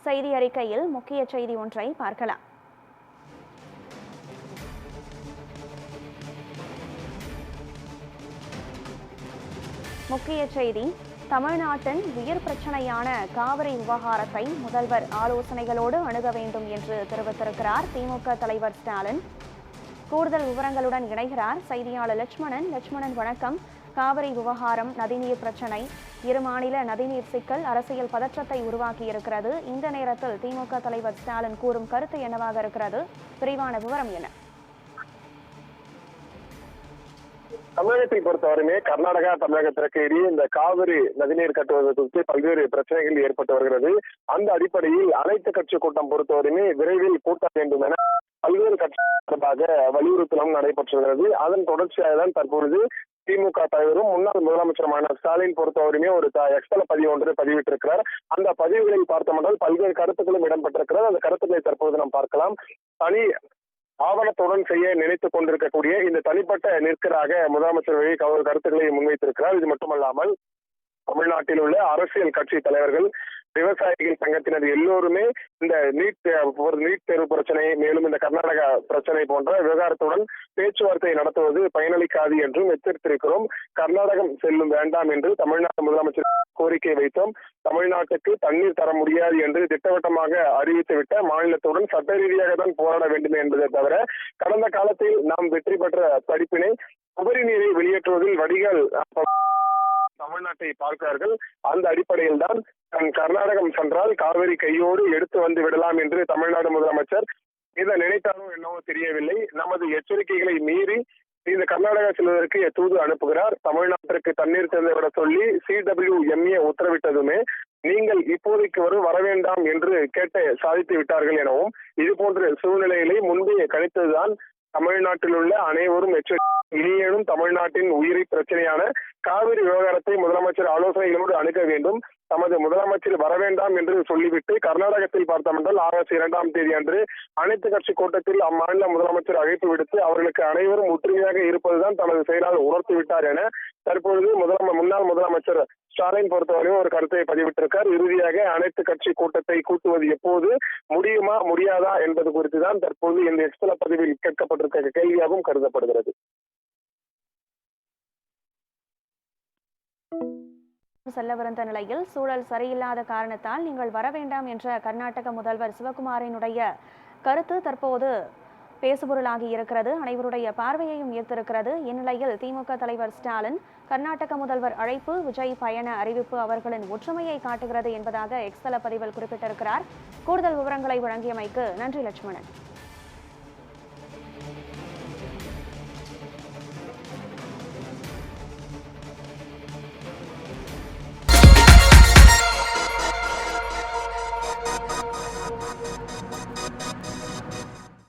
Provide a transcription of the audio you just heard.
செய்தி அறிக்கையில் முக்கிய செய்தி ஒன்றை பார்க்கலாம். முக்கிய செய்தி: தமிழ்நாட்டின் உயிர் பிரச்சனையான காவிரி விவகாரத்தை முதல்வர் ஆலோசனைகளோடு அணுக வேண்டும் என்று தெரிவித்திருக்கிறார் திமுக தலைவர் ஸ்டாலின். கூடுதல் விவரங்களுடன் இணைகிறார் செய்தியாளர் லட்சுமணன். லட்சுமணன், வணக்கம். காவிரி விவகாரம், நதிநீர் பிரச்சனை, இரு மாநில நதிநீர் சிக்கல் அரசியல் பதற்றத்தை உருவாக்கியிருக்கிறது. இந்த நேரத்தில் திமுக தலைவர் ஸ்டாலின் கூறும் கருத்து என்னவாக இருக்கிறது? விரிவான விவரம் என்ன? தமிழகத்தை பொறுத்தவரையுமே கர்நாடகா தமிழகத்திற்கு இடையே இந்த காவிரி நதிநீர் கட்டுவது குறித்து பல்வேறு பிரச்சனைகள் ஏற்பட்டு வருகிறது. அந்த அடிப்படையில் அனைத்து கட்சி கூட்டம் பொறுத்தவரையுமே விரைவில் கூட்ட வேண்டும் என பல்வேறு கட்சி சார்பாக வலியுறுத்தலும் நடைபெற்று வருகிறது. அதன் தொடர்ச்சியாக தான் தற்பொழுது திமுக தலைவரும் முன்னாள் முதலமைச்சருமான ஸ்டாலின் பொறுத்தவரையுமே ஒரு எக்ஸ்தல பதிவு ஒன்று பதிவிட்டிருக்கிறார். அந்த பதிவுகளில் பார்த்தோம்னால் பல்வேறு கருத்துக்களும் இடம்பெற்றிருக்கிறது. அந்த கருத்துக்களை தற்போது நாம் பார்க்கலாம். தனி ஆவணத்துடன் செய்ய நினைத்துக் கொண்டிருக்கக்கூடிய இந்த தனிப்பட்ட நிற்கராக முதலமைச்சர் கருத்துக்களை முன்வைத்திருக்கிறார். இது மட்டுமல்லாமல் தமிழ்நாட்டில் உள்ள அரசியல் கட்சி தலைவர்கள், விவசாயிகள் சங்கத்தினர் எல்லோருமே இந்த நீட் தேர்வு பிரச்சனை, மேலும் இந்த கர்நாடகா பிரச்சனை போன்ற விவகாரத்துடன் பேச்சுவார்த்தை நடத்துவது பயனளிக்காது என்றும் எச்சரித்திருக்கிறோம். கர்நாடகம் செல்லும் வேண்டாம் என்று தமிழ்நாடு முதலமைச்சர் கோரிக்கை வைத்தோம். தமிழ்நாட்டுக்கு தண்ணீர் தர முடியாது என்று திட்டவட்டமாக அறிவித்துவிட்ட மாநிலத்துடன் சட்ட ரீதியாக தான் போராட வேண்டும் என்பதை தவிர, கடந்த காலத்தில் நாம் வெற்றி பெற்ற படிப்பினை உபரி நீரை வெளியேற்றுவதில் வடிகால் தமிழ்நாட்டை பார்க்கிறார்கள். அந்த அடிப்படையில் தான் கர்நாடகம் சென்றால் காவிரி கையோடு எடுத்து வந்து விடலாம் என்று தமிழ்நாடு முதலமைச்சர் இதை நினைத்தாலும் என்னவோ தெரியவில்லை. நமது எச்சரிக்கைகளை மீறி இந்த கர்நாடகா செல்வதற்கு தூது அனுப்புகிறார். தமிழ்நாட்டிற்கு தண்ணீர் திறந்துவிட சொல்லி CWMA உத்தரவிட்டதுமே நீங்கள் இப்போதைக்கு வர வேண்டாம் என்று கேட்டு சாதித்து விட்டார்கள் எனவும், இது போன்ற சூழ்நிலைகளை முன்பே கணித்ததுதான் தமிழ்நாட்டில் உள்ள அனைவரும் இனியேனும் தமிழ்நாட்டின் உயிரி பிரச்சனையான காவிரி விவகாரத்தை முதலமைச்சர் ஆலோசனைகளோடு அணுக வேண்டும். தமது முதலமைச்சர் வர வேண்டாம் என்று சொல்லிவிட்டு கர்நாடகத்தில் பார்த்தோம் என்றால் ஆகஸ்ட் 2ஆம் தேதி அன்று அனைத்து கட்சி கூட்டத்தில் அம்மாநில முதலமைச்சர் அழைப்பு விடுத்து அவர்களுக்கு அனைவரும் ஒற்றுமையாக இருப்பதுதான் தனது செயலால் உணர்த்திவிட்டார் என தற்பொழுது முன்னாள் முதலமைச்சர் ஸ்டாலின் பொறுத்தவரையும் ஒரு கருத்தை பதிவிட்டிருக்கார். இறுதியாக அனைத்து கட்சி கூட்டத்தை கூட்டுவது எப்போது, முடியுமா முடியாதா என்பது குறித்து தான் தற்போது இந்த எக்ஸ்தல பதிவில் கேட்கப்பட்டிருக்க கேள்வியாகவும் கருதப்படுகிறது. செல்லவிருந்த நிலையில் சூழல் சரியில்லாத காரணத்தால் நீங்கள் வர வேண்டாம் என்ற கர்நாடக முதல்வர் சிவகுமாரினுடைய கருத்து தற்போது பேசுபொருளாகி இருக்கிறது. அனைவருடைய பார்வையையும் ஈர்த்திருக்கிறது. இந்நிலையில் திமுக தலைவர் ஸ்டாலின் கர்நாடக முதல்வர் அழைப்பு, விஜய் பயண அறிவிப்பு அவர்களின் ஒற்றுமையை காட்டுகிறது என்பதாக எக்ஸ்தல பதிவில் குறிப்பிட்டிருக்கிறார். கூடுதல் விவரங்களை வழங்கியமைக்கு நன்றி லட்சுமணன்.